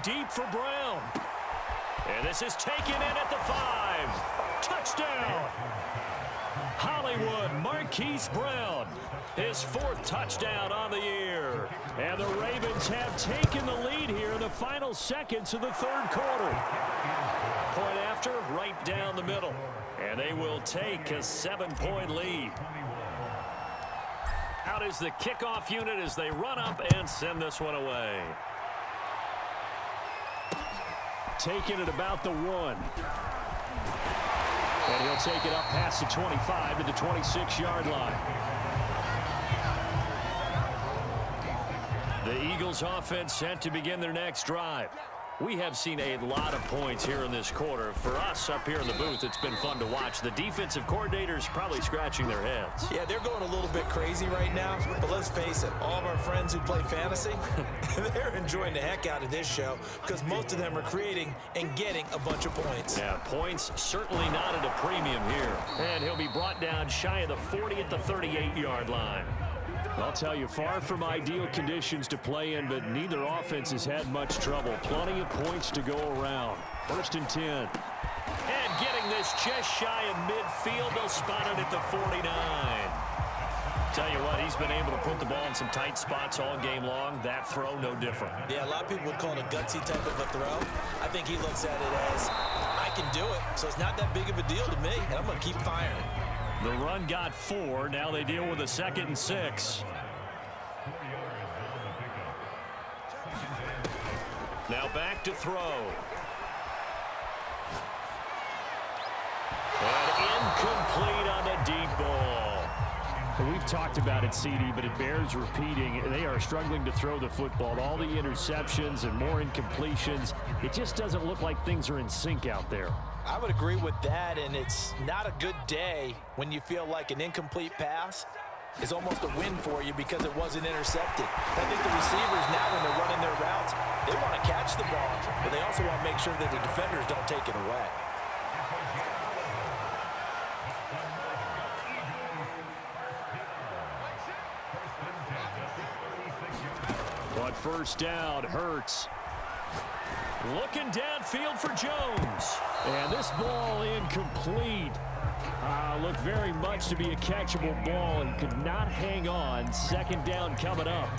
deep for Brown. And this is taken in at the 5. Touchdown! Hollywood Marquise Brown, his 4th touchdown on the year. And the Ravens have taken the lead here in the final seconds of the 3rd quarter. Point after, right down the middle. And they will take a 7-point lead. Out is the kickoff unit as they run up and send this one away. Taking it about the 1. And he'll take it up past the 25 to the 26-yard line. The Eagles offense set to begin their next drive. We have seen a lot of points here in this quarter. For us up here in the booth, it's been fun to watch. The defensive coordinators probably scratching their heads. Yeah, they're going a little bit crazy right now. But let's face it, all of our friends who play fantasy, they're enjoying the heck out of this show because most of them are creating and getting a bunch of points. Yeah, points certainly not at a premium here. And he'll be brought down shy of the 40 at the 38-yard line. I'll tell you, far from ideal conditions to play in, but neither offense has had much trouble. Plenty of points to go around. 1st and 10. And getting this just shy of midfield. They'll spot it at the 49. Tell you what, he's been able to put the ball in some tight spots all game long. That throw, no different. Yeah, a lot of people would call it a gutsy type of a throw. I think he looks at it as, I can do it, so it's not that big of a deal to me, and I'm going to keep firing. The run got 4. Now they deal with a 2nd and 6. Now back to throw. And incomplete on the deep ball. We've talked about it, CD, but it bears repeating. They are struggling to throw the football. All the interceptions and more incompletions. It just doesn't look like things are in sync out there. I would agree with that, and it's not a good day when you feel like an incomplete pass is almost a win for you because it wasn't intercepted. I think the receivers now, when they're running their routes, they want to catch the ball, but they also want to make sure that the defenders don't take it away. On 1st down, Hurts. Looking downfield for Jones. And this ball incomplete. Looked very much to be a catchable ball and could not hang on. 2nd down coming up.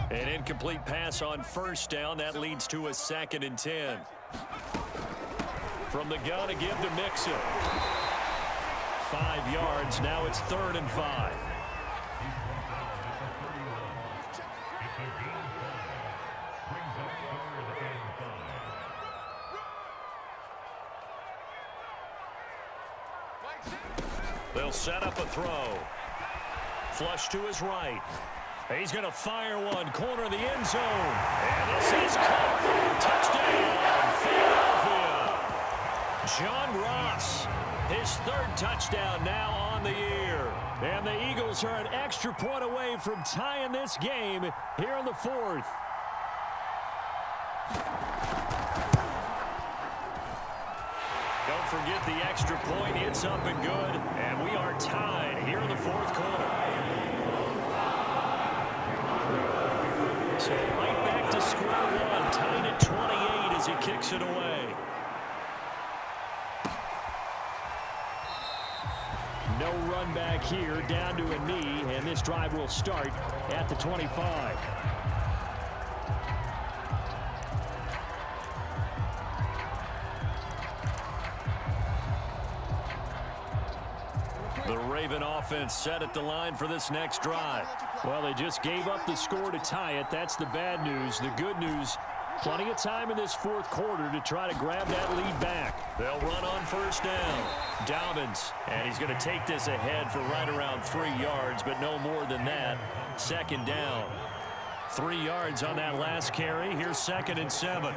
An incomplete pass on 1st down. That leads to a 2nd and 10. From the gun to give to Mixon. 5 yards. Now it's 3rd and 5. They'll set up a throw. Flush to his right. He's going to fire one. Corner of the end zone. And this is caught. Touchdown, Philadelphia. John Ross. His 3rd touchdown now on the year. And the Eagles are an extra point away from tying this game here in the 4th. Don't forget the extra point. It's up and good. And we are tied here in the 4th quarter. So right back to square one. Tied at 28 as he kicks it away. No run back here, down to a knee, and this drive will start at the 25. The Raven offense set at the line for this next drive. Well, they just gave up the score to tie it. That's the bad news. The good news, plenty of time in this 4th quarter to try to grab that lead back. They'll run on 1st down. Dobbins, and he's going to take this ahead for right around 3 yards, but no more than that. 2nd down. 3 yards on that last carry. Here's 2nd and 7.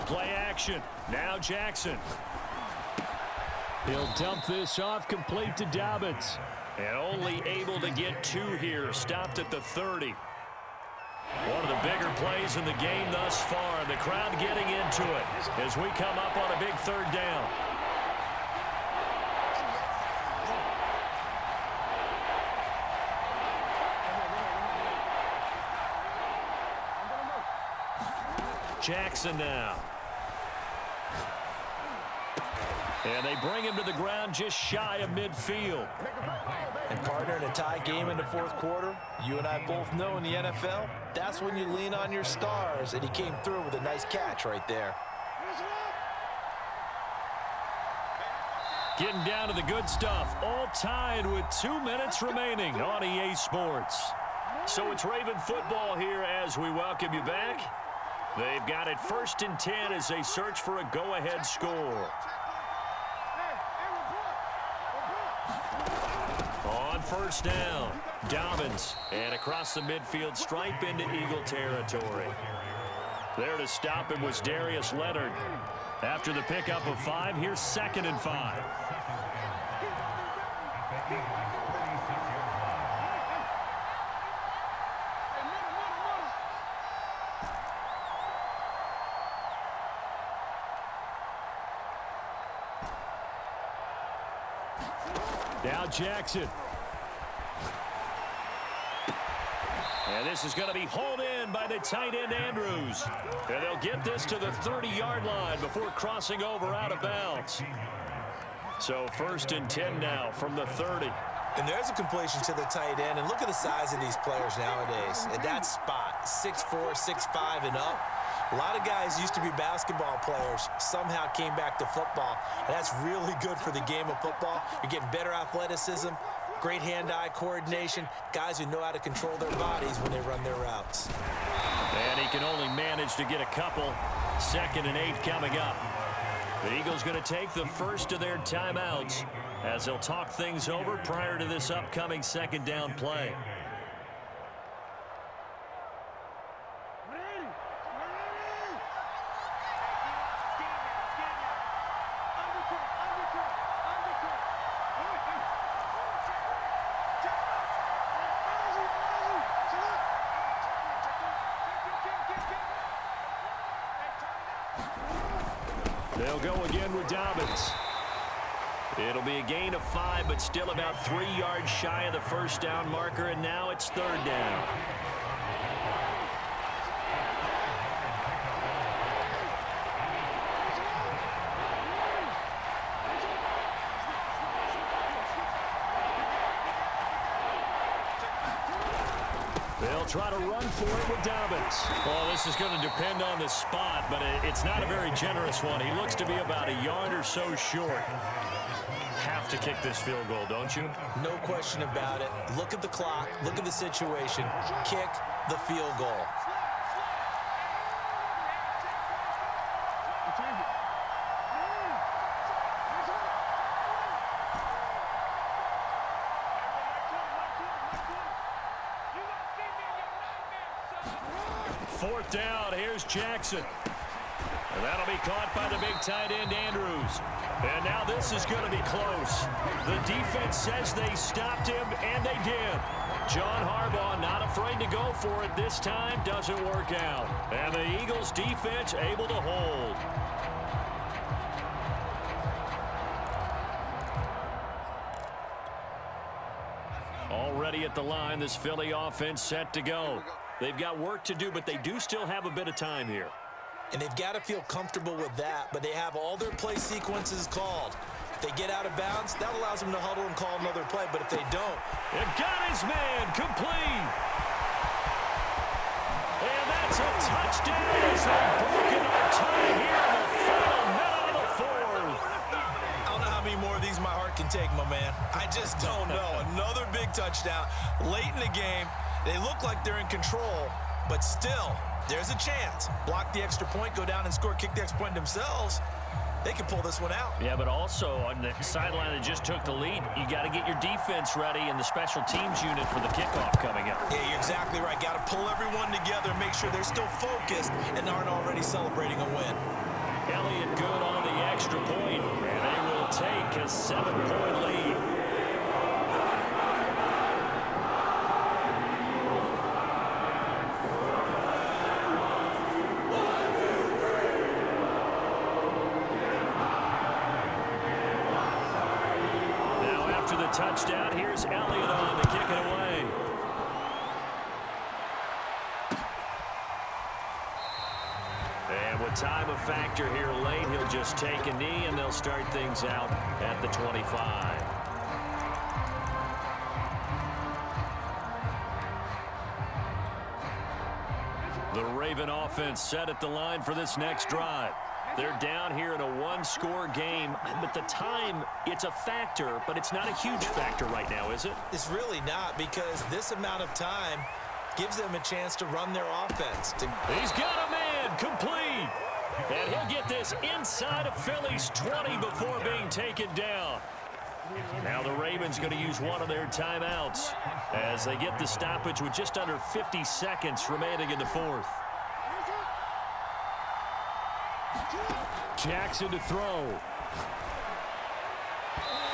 Play action. Now Jackson. He'll dump this off complete to Dobbins. And only able to get 2 here. Stopped at the 30. One of the bigger plays in the game thus far. The crowd getting into it as we come up on a big third down. Jackson now. And they bring him to the ground just shy of midfield. And partner, in a tie game in the fourth quarter, you and I both know in the NFL, that's when you lean on your stars, and he came through with a nice catch right there. Getting down to the good stuff, all tied with 2 minutes remaining on EA Sports. So it's Raven football here as we welcome you back. They've got it 1st and 10 as they search for a go-ahead score. On first down, Dobbins, and across the midfield stripe into Eagle territory. There to stop him was Darius Leonard. After the pickup of 5, here's 2nd and 5. Now Jackson. And this is going to be hauled in by the tight end Andrews. And they'll get this to the 30-yard line before crossing over out of bounds. So 1st and 10 now from the 30. And there's a completion to the tight end. And look at the size of these players nowadays. At that spot, 6'4", 6'5", and up. A lot of guys used to be basketball players, somehow came back to football. And that's really good for the game of football. You're getting better athleticism, great hand-eye coordination, guys who know how to control their bodies when they run their routes. And he can only manage to get a couple. 2nd and 8 coming up. The Eagles going to take the first of their timeouts as they'll talk things over prior to this upcoming 2nd down play. They'll go again with Dobbins. It'll be a gain of 5, but still about 3 yards shy of the first down marker, and now it's 3rd down. They'll try to run for it with Dobbins. Well, this is going to depend on the spot, but it's not a very generous one. He looks to be about a yard or so short. Have to kick this field goal, don't you? No question about it. Look at the clock. Look at the situation. Kick the field goal. Fourth down, here's Jackson. And that'll be caught by the big tight end, Andrews. And now this is going to be close. The defense says they stopped him, and they did. John Harbaugh not afraid to go for it this time. Doesn't work out. And the Eagles defense able to hold. Already at the line, this Philly offense set to go. They've got work to do, but they do still have a bit of time here. And they've got to feel comfortable with that, but they have all their play sequences called. If they get out of bounds, that allows them to huddle and call another play, but if they don't... And got his man complete. And that's a touchdown as they've broken our tie here in the final minute of the fourth. I don't know how many more of these my heart can take, my man. I just don't know. Another big touchdown late in the game. They look like they're in control, but still, there's a chance. Block the extra point, go down and score, kick the extra point themselves. They can pull this one out. Yeah, but also on the sideline that just took the lead, you got to get your defense ready and the special teams unit for the kickoff coming up. Yeah, you're exactly right. Got to pull everyone together, make sure they're still focused and aren't already celebrating a win. Elliott good on the extra point, and they will take a 7-point lead. the touchdown. Here's Elliott on to kick it away. And with time a factor here late, he'll just take a knee, and they'll start things out at the 25. The Raven offense set at the line for this next drive. They're down here in a one-score game, but the time, it's a factor, but it's not a huge factor right now, is it? It's really not, because this amount of time gives them a chance to run their offense. He's got a man complete, and he'll get this inside of Philly's 20 before being taken down. Now the Ravens going to use one of their timeouts as they get the stoppage with just under 50 seconds remaining in the fourth. Jackson to throw.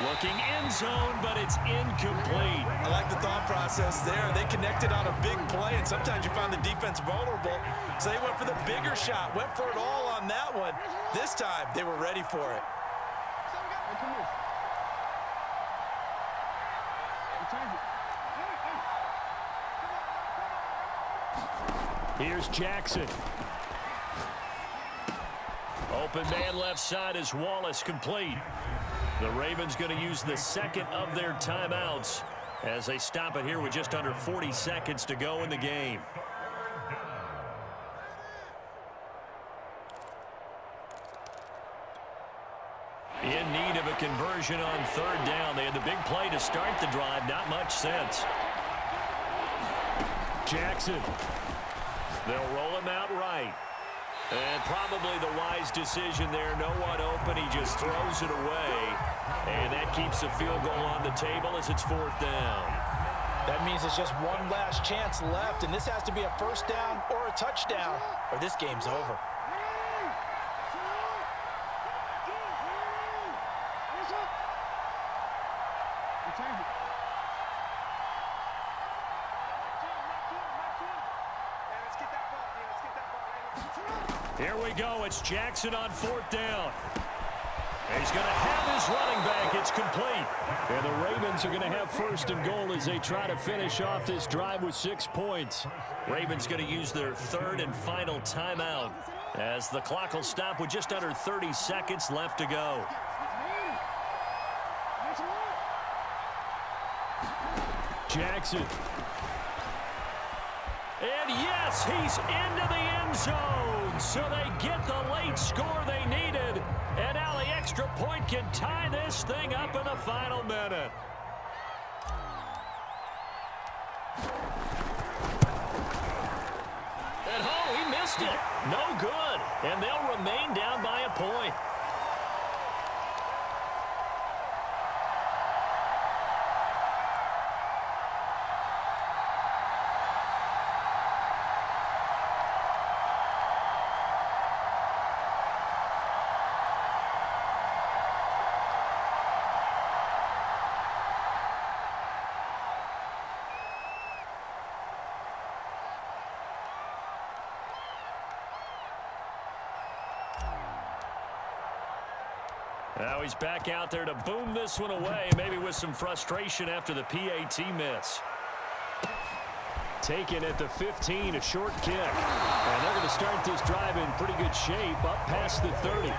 Looking end zone, but it's incomplete. I like the thought process there. They connected on a big play, and sometimes you find the defense vulnerable. So they went for the bigger shot, went for it all on that one. This time, they were ready for it. Here's Jackson. Open man left side is Wallace, complete. The Ravens going to use the second of their timeouts as they stop it here with just under 40 seconds to go in the game. In need of a conversion on third down. They had the big play to start the drive. Not much sense. Jackson. They'll roll him out right. And probably the wise decision there. No one open. He just throws it away. And that keeps the field goal on the table as it's fourth down. That means it's just one last chance left, and this has to be a first down or a touchdown, or this game's over. Here we go. It's Jackson on fourth down. And he's going to have his running back. It's complete. And the Ravens are going to have first and goal as they try to finish off this drive with 6 points. Ravens going to use their third and final timeout as the clock will stop with just under 30 seconds left to go. Jackson. And yes, he's into the end zone. So they get the late score they needed. And now the extra point can tie this thing up in the final minute. And oh, he missed it. No good. And they'll remain down by a point. Now he's back out there to boom this one away, maybe with some frustration after the PAT miss. Taken at the 15, a short kick. And they're going to start this drive in pretty good shape, up past the 30.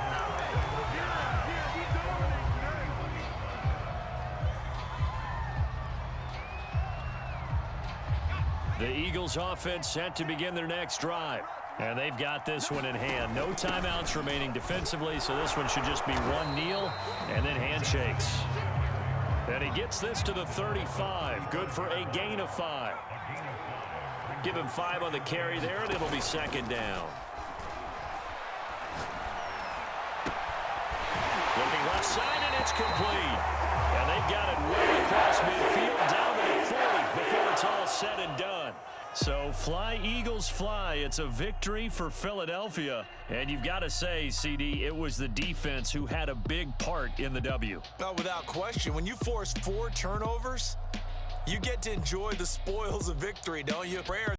The Eagles offense set to begin their next drive. And they've got this one in hand. No timeouts remaining defensively, so this one should just be one kneel and then handshakes. And he gets this to the 35. Good for a gain of 5. Give him 5 on the carry there, and it'll be second down. Looking left side, and it's complete. And they've got it way across midfield, down to the 40 before it's all said and done. So fly, Eagles, fly. It's a victory for Philadelphia. And you've got to say, CD, it was the defense who had a big part in the W. Oh, without question. When you force 4 turnovers, you get to enjoy the spoils of victory, don't you? Prayer